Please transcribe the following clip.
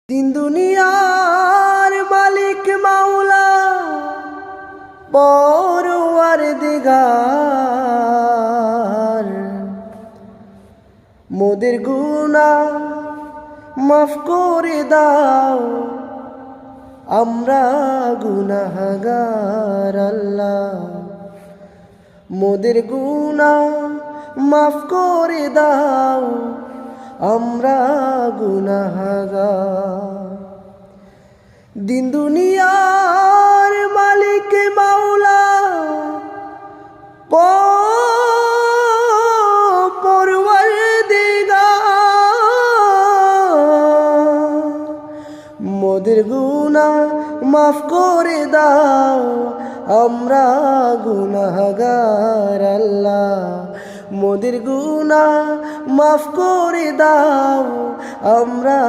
তিন দুনিয়ার মালিক মাওলা পরওয়ারদিগার, মোদের গুনাহ মাফ করে দাও, আমরা গুনাহগার আল্লাহ। মোদের গুনাহ মাফ করে দাও, আমরা গুনাহগার। দিন দুনিয়ার মালিক মাওলা পরওয়ারদিগার, মোদের গুনাহ মাফ করে দাও, আমরা গুনাহগার আল্লাহ। মোদের গুনাহ মাফ করে দাও, আমরা